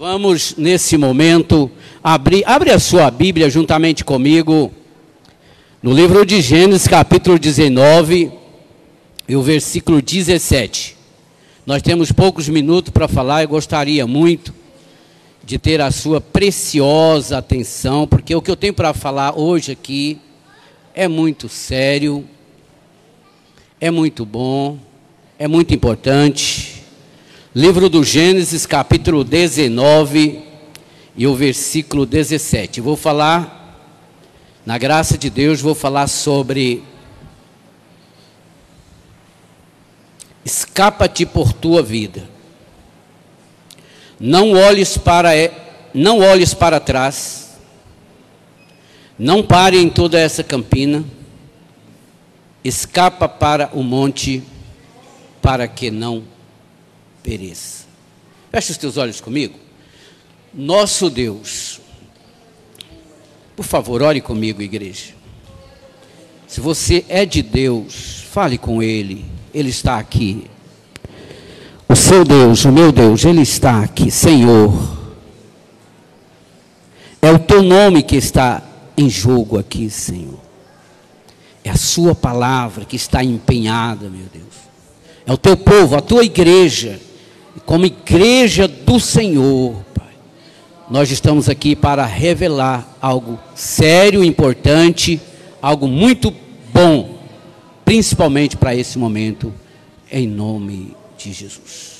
Vamos, nesse momento, abre a sua Bíblia juntamente comigo, no livro de Gênesis, capítulo 19, e o versículo 17. Nós temos poucos minutos para falar e gostaria muito de ter a sua preciosa atenção, porque o que eu tenho para falar hoje aqui é muito sério, é muito bom, é muito importante. Livro do Gênesis, capítulo 19 e o versículo 17. Vou falar, na graça de Deus, vou falar sobre escapa-te por tua vida. Não olhes para trás. Não pare em toda essa campina. Escapa para o monte, para que não pereça. Feche os teus olhos comigo. Nosso Deus, por favor, ore comigo, igreja. Se você é de Deus, fale com Ele. Ele está aqui. O seu Deus, o meu Deus, Ele está aqui. Senhor, é o teu nome que está em jogo aqui, Senhor. É a sua palavra que está empenhada, meu Deus. É o teu povo, a tua igreja. Como igreja do Senhor, Pai, nós estamos aqui para revelar algo sério, importante, algo muito bom, principalmente para esse momento, em nome de Jesus.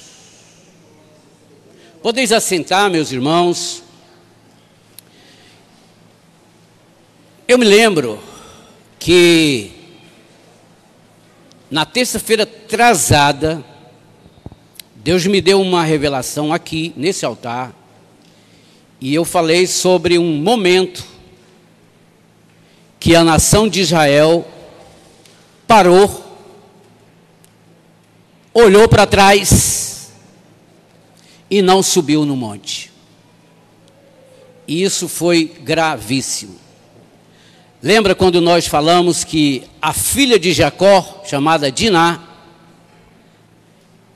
Podeis assentar, meus irmãos. Eu me lembro que na terça-feira atrasada, Deus me deu uma revelação aqui, nesse altar, e eu falei sobre um momento que a nação de Israel parou, olhou para trás e não subiu no monte. E isso foi gravíssimo. Lembra quando nós falamos que a filha de Jacó, chamada Diná,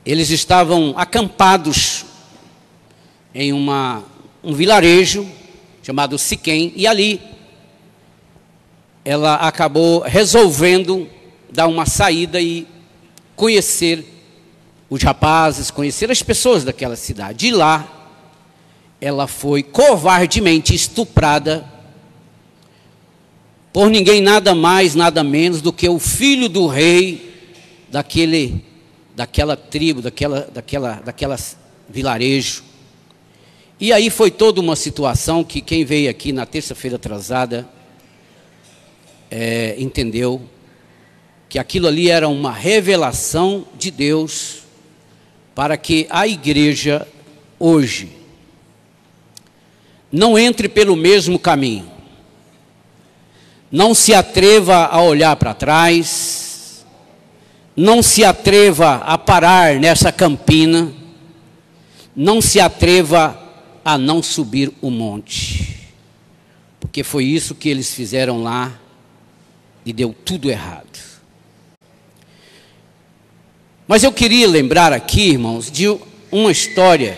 eles estavam acampados em um vilarejo chamado Siquém, e ali ela acabou resolvendo dar uma saída e conhecer os rapazes, conhecer as pessoas daquela cidade. De lá, ela foi covardemente estuprada por ninguém, nada mais, nada menos do que o filho do rei daquela tribo, daquela vilarejo. E aí foi toda uma situação que quem veio aqui na terça-feira atrasada entendeu que aquilo ali era uma revelação de Deus para que a igreja hoje não entre pelo mesmo caminho, não se atreva a olhar para trás, não se atreva a parar nessa campina, não se atreva a não subir o monte, porque foi isso que eles fizeram lá e deu tudo errado. Mas eu queria lembrar aqui, irmãos, de uma história.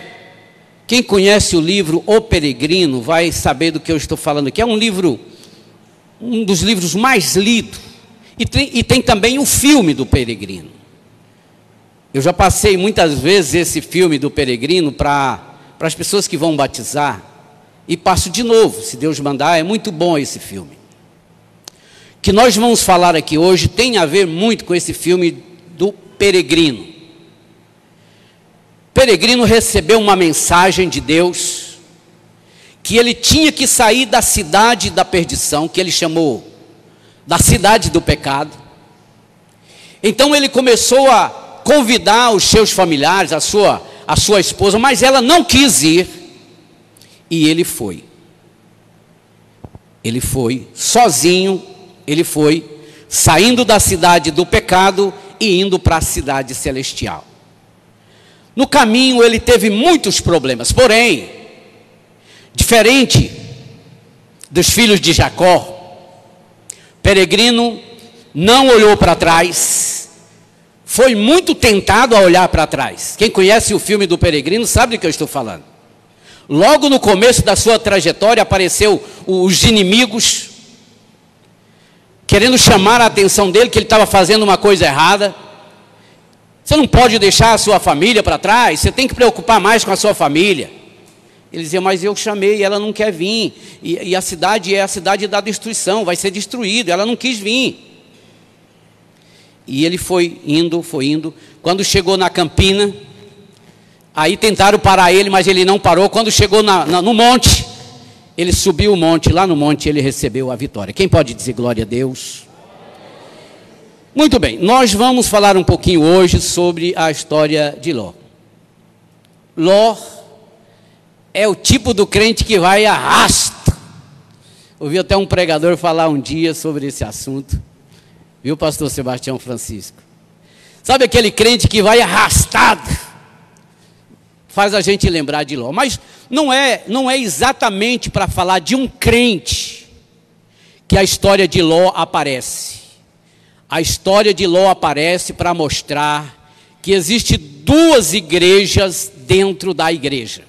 Quem conhece o livro O Peregrino vai saber do que eu estou falando aqui. É um dos livros mais lidos. E tem também o filme do Peregrino. Eu já passei muitas vezes esse filme do Peregrino para as pessoas que vão batizar. E passo de novo, se Deus mandar. É muito bom esse filme. O que nós vamos falar aqui hoje tem a ver muito com esse filme do Peregrino. Peregrino recebeu uma mensagem de Deus que ele tinha que sair da cidade da perdição, que ele chamou da cidade do pecado. Então ele começou a convidar os seus familiares, a sua esposa, mas ela não quis ir, e ele foi. Ele foi sozinho, ele foi saindo da cidade do pecado e indo para a cidade celestial. No caminho ele teve muitos problemas, porém, diferente dos filhos de Jacó, Peregrino não olhou para trás, foi muito tentado a olhar para trás. Quem conhece o filme do Peregrino sabe do que eu estou falando. Logo no começo da sua trajetória apareceu os inimigos, querendo chamar a atenção dele, que ele estava fazendo uma coisa errada. Você não pode deixar a sua família para trás, você tem que preocupar mais com a sua família. Ele dizia, mas eu chamei, ela não quer vir, e a cidade é a cidade da destruição, vai ser destruída, ela não quis vir. E ele foi indo, quando chegou na campina, aí tentaram parar ele, mas ele não parou. Quando chegou no monte, ele subiu o monte, lá no monte ele recebeu a vitória. Quem pode dizer glória a Deus? Muito bem, nós vamos falar um pouquinho hoje sobre a história de Ló. Ló é o tipo do crente que vai a arrasto. Ouvi até um pregador falar um dia sobre esse assunto. Viu, pastor Sebastião Francisco? Sabe aquele crente que vai arrastado? Faz a gente lembrar de Ló. Mas não é exatamente para falar de um crente que a história de Ló aparece. A história de Ló aparece para mostrar que existe duas igrejas dentro da igreja.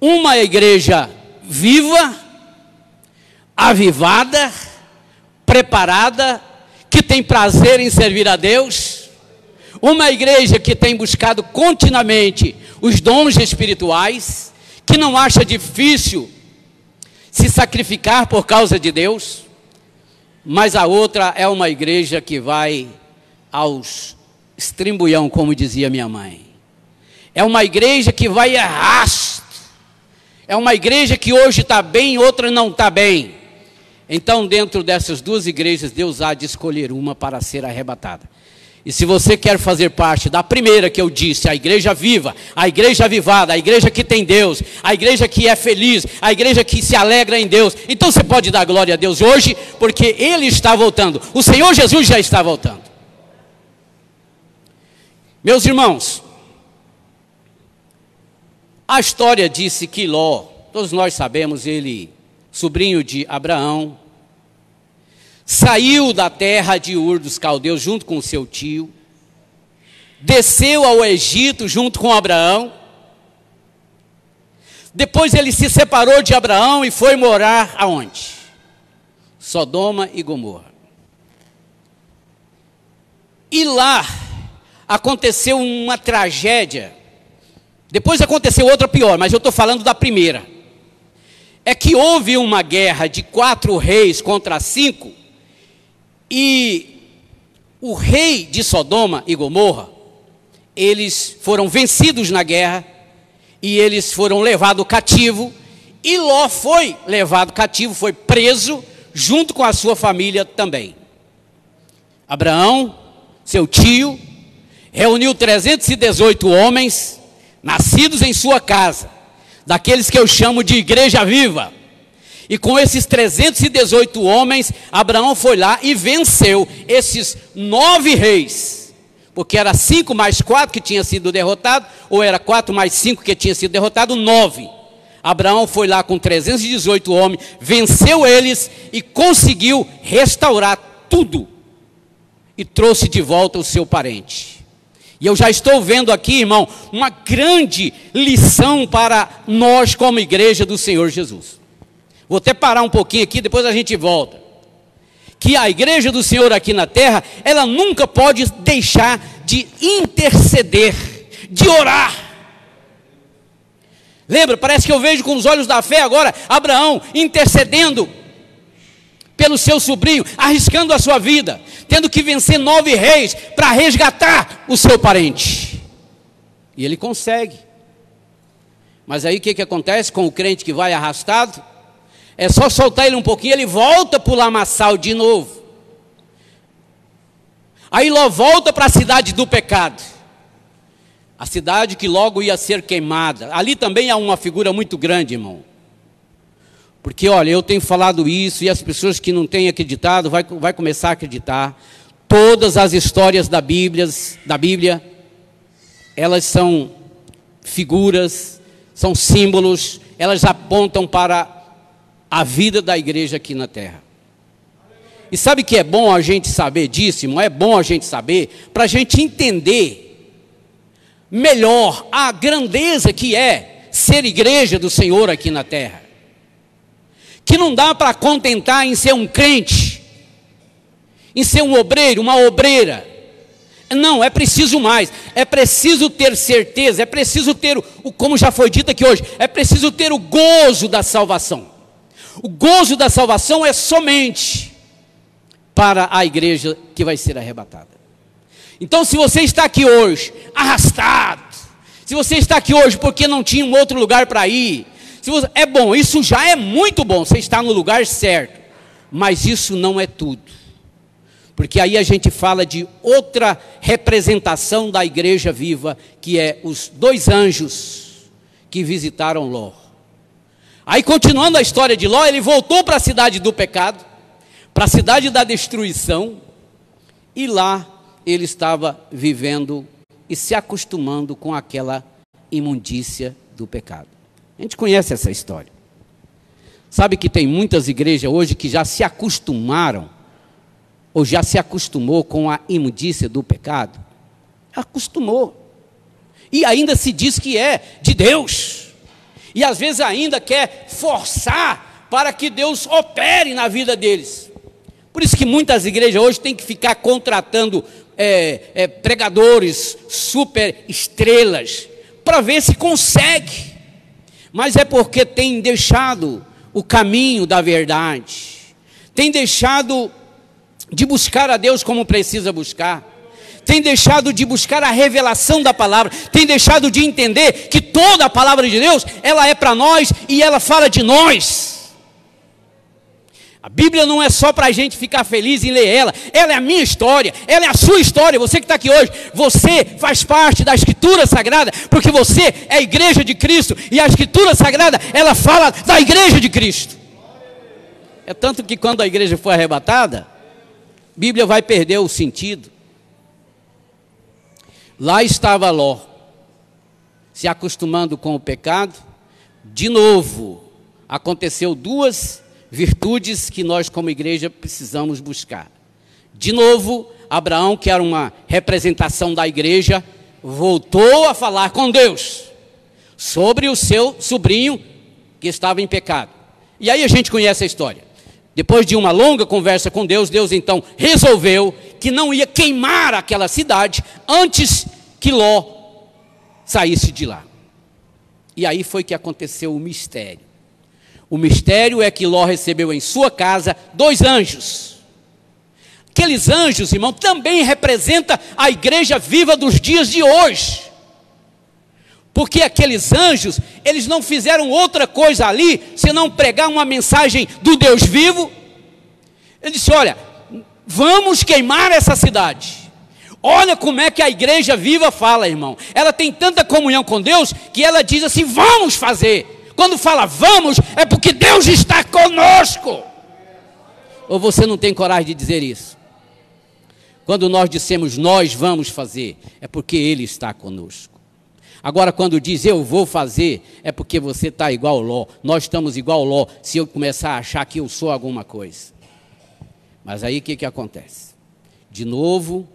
Uma igreja viva, avivada, preparada, que tem prazer em servir a Deus. Uma igreja que tem buscado continuamente os dons espirituais, que não acha difícil se sacrificar por causa de Deus. Mas a outra é uma igreja que vai aos estrimbuião, como dizia minha mãe. É uma igreja que vai a arrasto. É uma igreja que hoje está bem, outra não está bem. Então, dentro dessas duas igrejas, Deus há de escolher uma para ser arrebatada. E se você quer fazer parte da primeira que eu disse, a igreja viva, a igreja avivada, a igreja que tem Deus, a igreja que é feliz, a igreja que se alegra em Deus, então você pode dar glória a Deus hoje, porque Ele está voltando. O Senhor Jesus já está voltando. Meus irmãos, a história disse que Ló, todos nós sabemos, ele, sobrinho de Abraão, saiu da terra de Ur dos Caldeus junto com seu tio, desceu ao Egito junto com Abraão, depois ele se separou de Abraão e foi morar aonde? Sodoma e Gomorra. E lá aconteceu uma tragédia. Depois aconteceu outra pior, mas eu estou falando da primeira. É que houve uma guerra de 4 reis contra 5, e o rei de Sodoma e Gomorra, eles foram vencidos na guerra, e eles foram levados cativo, e Ló foi levado cativo, foi preso, junto com a sua família também. Abraão, seu tio, reuniu 318 homens, nascidos em sua casa, daqueles que eu chamo de igreja viva. E com esses 318 homens, Abraão foi lá e venceu esses 9 reis. Porque era 5 mais 4 que tinha sido derrotado, ou era 4 mais 5 que tinha sido derrotado, 9. Abraão foi lá com 318 homens, venceu eles e conseguiu restaurar tudo. E trouxe de volta o seu parente. E eu já estou vendo aqui, irmão, uma grande lição para nós como igreja do Senhor Jesus. Vou até parar um pouquinho aqui, depois a gente volta. Que a igreja do Senhor aqui na terra, ela nunca pode deixar de interceder, de orar. Lembra, parece que eu vejo com os olhos da fé agora, Abraão intercedendo pelo seu sobrinho, arriscando a sua vida, tendo que vencer 9 reis para resgatar o seu parente. E ele consegue. Mas aí o que acontece com o crente que vai arrastado? É só soltar ele um pouquinho, ele volta para o lamaçal de novo. Aí Ló volta para a cidade do pecado. A cidade que logo ia ser queimada. Ali também há uma figura muito grande, irmão. Porque, olha, eu tenho falado isso e as pessoas que não têm acreditado vai começar a acreditar. Todas as histórias da Bíblia, elas são figuras, são símbolos, elas apontam para a vida da igreja aqui na terra. E sabe que é bom a gente saber disso, irmão? É bom a gente saber, para a gente entender melhor a grandeza que é ser igreja do Senhor aqui na terra. Que não dá para contentar em ser um crente, em ser um obreiro, uma obreira. Não, é preciso mais, é preciso ter certeza, é preciso ter, como já foi dito aqui hoje, é preciso ter o gozo da salvação. O gozo da salvação é somente para a igreja que vai ser arrebatada. Então, se você está aqui hoje, arrastado, se você está aqui hoje porque não tinha um outro lugar para ir, é bom, isso já é muito bom, você está no lugar certo, mas isso não é tudo. Porque aí a gente fala de outra representação da igreja viva, que é os 2 anjos que visitaram Ló. Aí, continuando a história de Ló, ele voltou para a cidade do pecado, para a cidade da destruição, e lá ele estava vivendo e se acostumando com aquela imundícia do pecado. A gente conhece essa história. Sabe que tem muitas igrejas hoje que já se acostumaram, ou já se acostumou com a imundícia do pecado? Acostumou. E ainda se diz que é de Deus. E às vezes ainda quer forçar para que Deus opere na vida deles. Por isso que muitas igrejas hoje têm que ficar contratando pregadores, super estrelas, para ver se consegue. Mas é porque tem deixado o caminho da verdade, tem deixado de buscar a Deus como precisa buscar, tem deixado de buscar a revelação da palavra, tem deixado de entender que toda a palavra de Deus, ela é para nós e ela fala de nós. A Bíblia não é só para a gente ficar feliz em ler ela é a minha história, ela é a sua história. Você que está aqui hoje, você faz parte da Escritura Sagrada, porque você é a igreja de Cristo, e a Escritura Sagrada, ela fala da igreja de Cristo. É tanto que quando a igreja for arrebatada, a Bíblia vai perder o sentido. Lá estava Ló, se acostumando com o pecado. De novo, aconteceu 2 virtudes que nós como igreja precisamos buscar. De novo, Abraão, que era uma representação da igreja, voltou a falar com Deus sobre o seu sobrinho que estava em pecado. E aí a gente conhece a história. Depois de uma longa conversa com Deus, Deus então resolveu que não ia queimar aquela cidade antes que Ló saísse de lá. E aí foi que aconteceu o mistério. O mistério é que Ló recebeu em sua casa 2 anjos. Aqueles anjos, irmão, também representam a igreja viva dos dias de hoje. Porque aqueles anjos, eles não fizeram outra coisa ali, senão pregar uma mensagem do Deus vivo. Ele disse: olha, vamos queimar essa cidade. Olha como é que a igreja viva fala, irmão. Ela tem tanta comunhão com Deus, que ela diz assim: vamos fazer. Quando fala vamos, é porque Deus está conosco. Ou você não tem coragem de dizer isso? Quando nós dissemos nós vamos fazer, é porque Ele está conosco. Agora, quando diz eu vou fazer, é porque você está igual Ló. Nós estamos igual Ló, se eu começar a achar que eu sou alguma coisa. Mas aí o que acontece? De novo,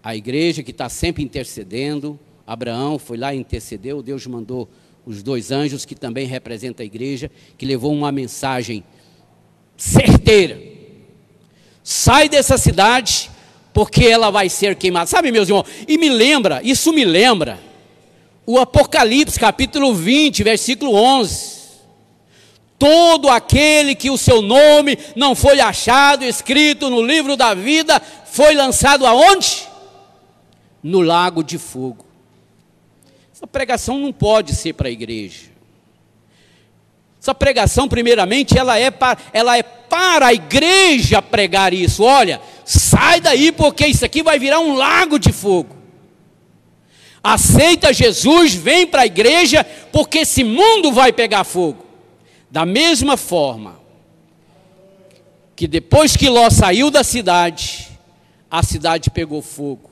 a igreja que está sempre intercedendo, Abraão foi lá e intercedeu, Deus mandou os 2 anjos, que também representam a igreja, que levou uma mensagem certeira: sai dessa cidade, porque ela vai ser queimada. Sabe, meus irmãos, isso me lembra o Apocalipse, capítulo 20, versículo 11. Todo aquele que o seu nome não foi achado, escrito no livro da vida, foi lançado aonde? No lago de fogo. Essa pregação não pode ser para a igreja. Essa pregação, primeiramente, ela é para a igreja pregar isso. Olha, sai daí, porque isso aqui vai virar um lago de fogo. Aceita Jesus, vem para a igreja, porque esse mundo vai pegar fogo. Da mesma forma que depois que Ló saiu da cidade, a cidade pegou fogo.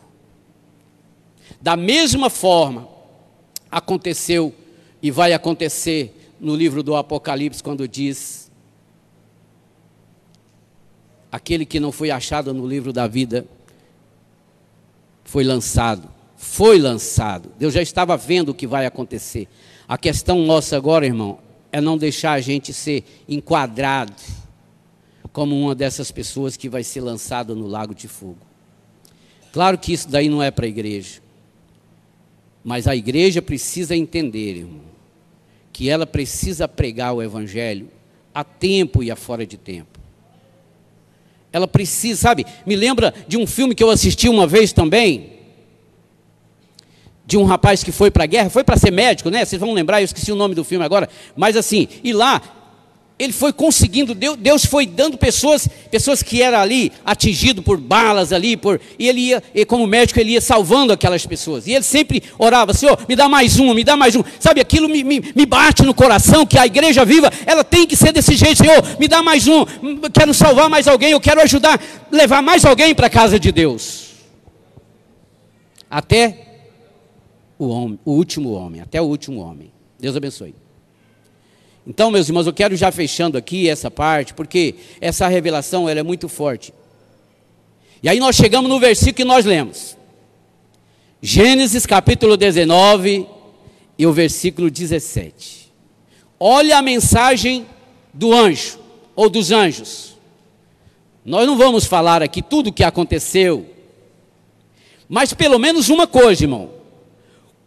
Da mesma forma aconteceu e vai acontecer no livro do Apocalipse, quando diz: aquele que não foi achado no livro da vida foi lançado. Deus já estava vendo o que vai acontecer. A questão nossa agora, irmão, é não deixar a gente ser enquadrado como uma dessas pessoas que vai ser lançada no lago de fogo. Claro que isso daí não é para a igreja. Mas a igreja precisa entender, irmão, que ela precisa pregar o evangelho a tempo e a fora de tempo. Ela precisa, sabe, me lembra de um filme que eu assisti uma vez também, de um rapaz que foi para a guerra, foi para ser médico, né? Vocês vão lembrar, eu esqueci o nome do filme agora, mas assim, e lá, ele foi conseguindo, Deus foi dando pessoas que eram ali, atingido por balas ali, e ele ia, e como médico, ele ia salvando aquelas pessoas, e ele sempre orava, Senhor, me dá mais um, sabe, aquilo me bate no coração, que a igreja viva, ela tem que ser desse jeito, Senhor, me dá mais um, quero salvar mais alguém, eu quero ajudar, levar mais alguém para a casa de Deus, até o último homem, Deus abençoe. Então, meus irmãos, eu quero já fechando aqui essa parte, porque essa revelação ela é muito forte. E aí nós chegamos no versículo que nós lemos. Gênesis capítulo 19 e o versículo 17. Olha a mensagem do anjo, ou dos anjos. Nós não vamos falar aqui tudo o que aconteceu, mas pelo menos uma coisa, irmão.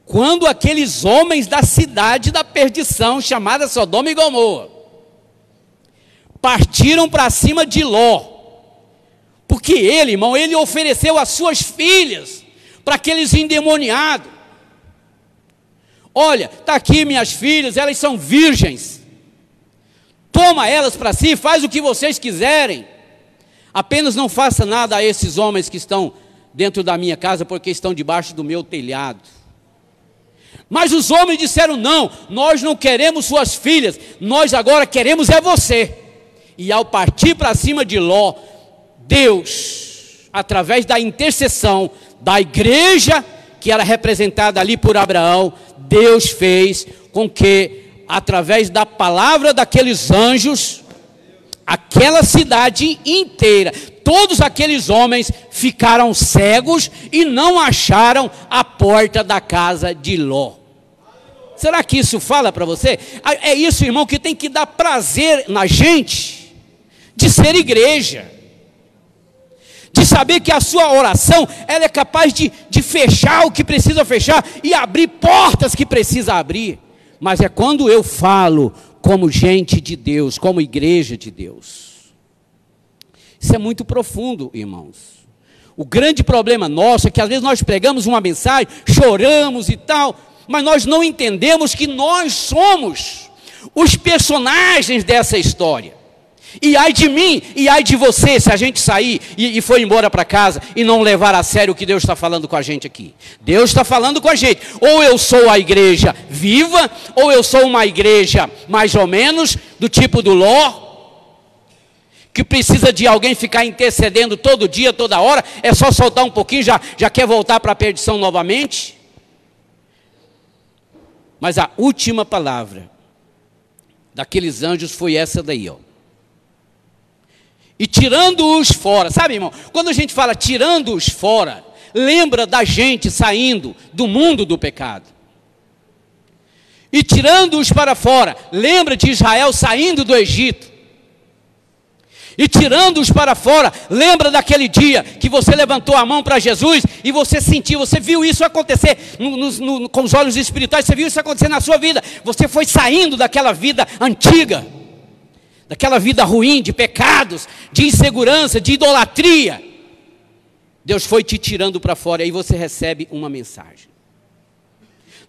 Quando aqueles homens da cidade da perdição, chamada Sodoma e Gomorra, partiram para cima de Ló, porque ele, irmão, ele ofereceu as suas filhas para aqueles endemoniados. Olha, está aqui minhas filhas, elas são virgens, toma elas para si, faz o que vocês quiserem, apenas não faça nada a esses homens que estão dentro da minha casa, porque estão debaixo do meu telhado. Mas os homens disseram, não, nós não queremos suas filhas, nós agora queremos é você. E ao partir para cima de Ló, Deus, através da intercessão da igreja, que era representada ali por Abraão, Deus fez com que, através da palavra daqueles anjos, aquela cidade inteira, todos aqueles homens ficaram cegos e não acharam a porta da casa de Ló. Será que isso fala para você? É isso, irmão, que tem que dar prazer na gente, de ser igreja, de saber que a sua oração, ela é capaz de fechar o que precisa fechar, e abrir portas que precisa abrir. Mas é quando eu falo como gente de Deus, como igreja de Deus. Isso é muito profundo, irmãos. O grande problema nosso é que às vezes nós pregamos uma mensagem, choramos e tal, mas nós não entendemos que nós somos os personagens dessa história. E ai de mim, e ai de você, se a gente sair e for embora para casa e não levar a sério o que Deus está falando com a gente aqui. Deus está falando com a gente. Ou eu sou a igreja viva, ou eu sou uma igreja mais ou menos do tipo do Ló, que precisa de alguém ficar intercedendo todo dia, toda hora, é só soltar um pouquinho, já quer voltar para a perdição novamente. Mas a última palavra daqueles anjos foi essa daí, ó. E tirando-os fora, sabe, irmão, quando a gente fala tirando-os fora, lembra da gente saindo do mundo do pecado. E tirando-os para fora, lembra de Israel saindo do Egito. E tirando-os para fora, lembra daquele dia que você levantou a mão para Jesus e você sentiu, você viu isso acontecer com os olhos espirituais, você viu isso acontecer na sua vida. Você foi saindo daquela vida antiga, daquela vida ruim, de pecados, de insegurança, de idolatria. Deus foi te tirando para fora e aí você recebe uma mensagem.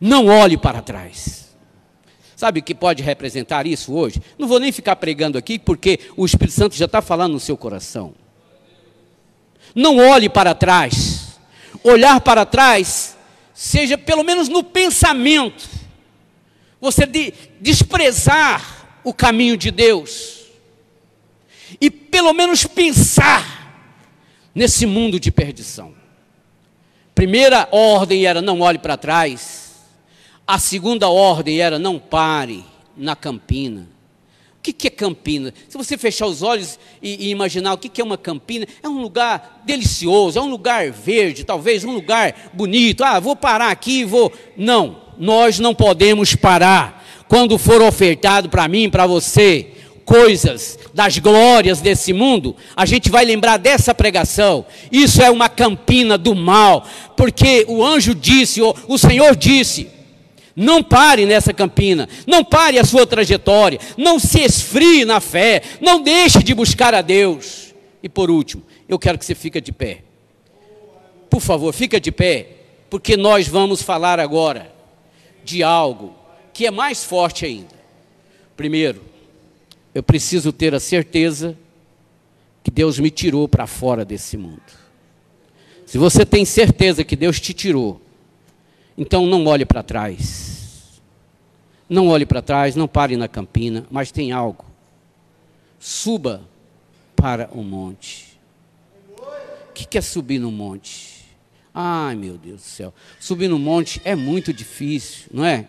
Não olhe para trás. Sabe o que pode representar isso hoje? Não vou nem ficar pregando aqui, porque o Espírito Santo já está falando no seu coração. Não olhe para trás. Olhar para trás, seja pelo menos no pensamento, você desprezar o caminho de Deus, e pelo menos pensar nesse mundo de perdição. Primeira ordem era não olhe para trás. A segunda ordem era não pare na campina. O que é campina? Se você fechar os olhos e imaginar o que é uma campina, é um lugar delicioso, é um lugar verde, talvez um lugar bonito. Ah, vou parar aqui, vou... Não. nós não podemos parar. Quando for ofertado para mim, para você, coisas das glórias desse mundo, a gente vai lembrar dessa pregação. Isso é uma campina do mal, porque o anjo disse, o Senhor disse, não pare nessa campina, não pare a sua trajetória, não se esfrie na fé, não deixe de buscar a Deus. E por último, eu quero que você fique de pé. Por favor, fica de pé, porque nós vamos falar agora de algo que é mais forte ainda. Primeiro, eu preciso ter a certeza que Deus me tirou para fora desse mundo. Se você tem certeza que Deus te tirou, então não olhe para trás. Não olhe para trás, não pare na campina, mas tem algo. Suba para o monte. O que é subir no monte? Ai, meu Deus do céu. Subir no monte é muito difícil, não é?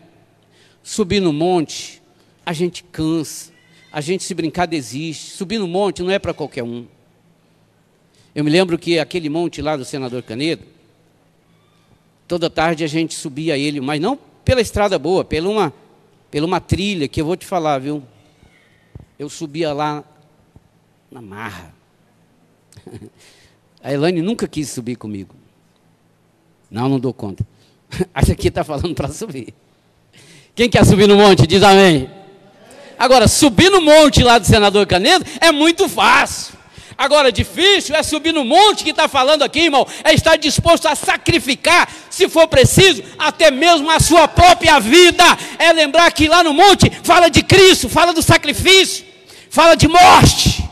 Subir no monte, a gente cansa. A gente, se brincar, desiste. Subir no monte não é para qualquer um. Eu me lembro que aquele monte lá do Senador Canedo, toda tarde a gente subia ele, mas não pela estrada boa, pela uma trilha que eu vou te falar, viu? Eu subia lá na marra. A Elaine nunca quis subir comigo. Não dou conta. Essa aqui está falando para subir. Quem quer subir no monte, diz amém. Agora, subir no monte lá do Senador Canedo é muito fácil. Agora, difícil é subir no monte que está falando aqui, irmão. É estar disposto a sacrificar, se for preciso, até mesmo a sua própria vida. É lembrar que lá no monte fala de Cristo, fala do sacrifício, fala de morte.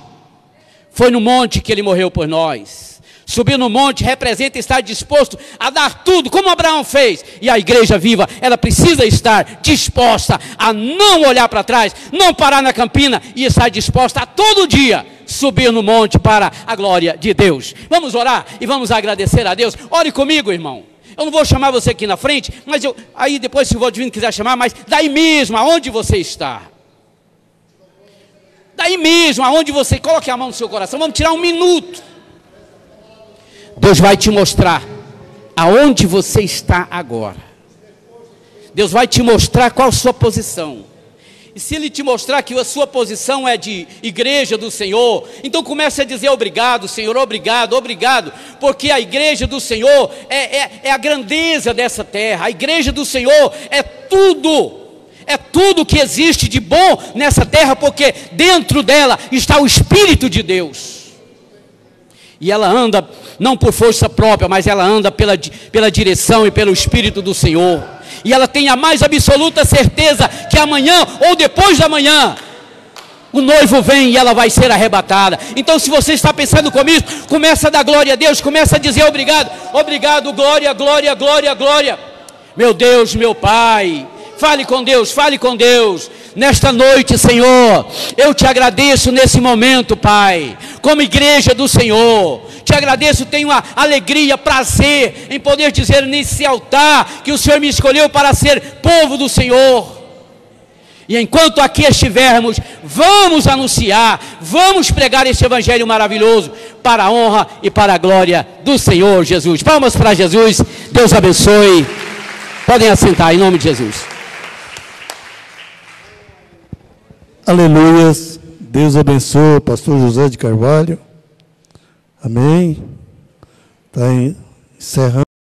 Foi no monte que ele morreu por nós. Subir no monte representa estar disposto a dar tudo, como Abraão fez. E a igreja viva, ela precisa estar disposta a não olhar para trás, não parar na campina e estar disposta a todo dia subir no monte para a glória de Deus. Vamos orar e vamos agradecer a Deus. Ore comigo, irmão. Eu não vou chamar você aqui na frente, mas aí depois, se o Valdivino quiser chamar, mas daí mesmo, aonde você está. Daí mesmo, aonde você, coloque a mão no seu coração, vamos tirar um minuto. Deus vai te mostrar aonde você está agora. Deus vai te mostrar qual a sua posição. E se Ele te mostrar que a sua posição é de igreja do Senhor, então comece a dizer obrigado, Senhor, obrigado, obrigado, porque a igreja do Senhor é a grandeza dessa terra. A igreja do Senhor é tudo que existe de bom nessa terra, porque dentro dela está o Espírito de Deus. E ela anda não por força própria, mas ela anda pela direção e pelo Espírito do Senhor. E ela tem a mais absoluta certeza que amanhã ou depois da manhã o noivo vem e ela vai ser arrebatada. Então, se você está pensando comigo, começa a dar glória a Deus, começa a dizer obrigado, obrigado, glória, glória, glória, glória. Meu Deus, meu Pai, fale com Deus, fale com Deus. Nesta noite, Senhor, eu te agradeço nesse momento, Pai, como igreja do Senhor. Te agradeço, tenho a alegria, prazer em poder dizer nesse altar que o Senhor me escolheu para ser povo do Senhor. E enquanto aqui estivermos, vamos anunciar, vamos pregar esse evangelho maravilhoso para a honra e para a glória do Senhor Jesus. Palmas para Jesus, Deus abençoe. Podem assentar em nome de Jesus. Aleluias, Deus abençoe o pastor José de Carvalho, amém, está encerrando.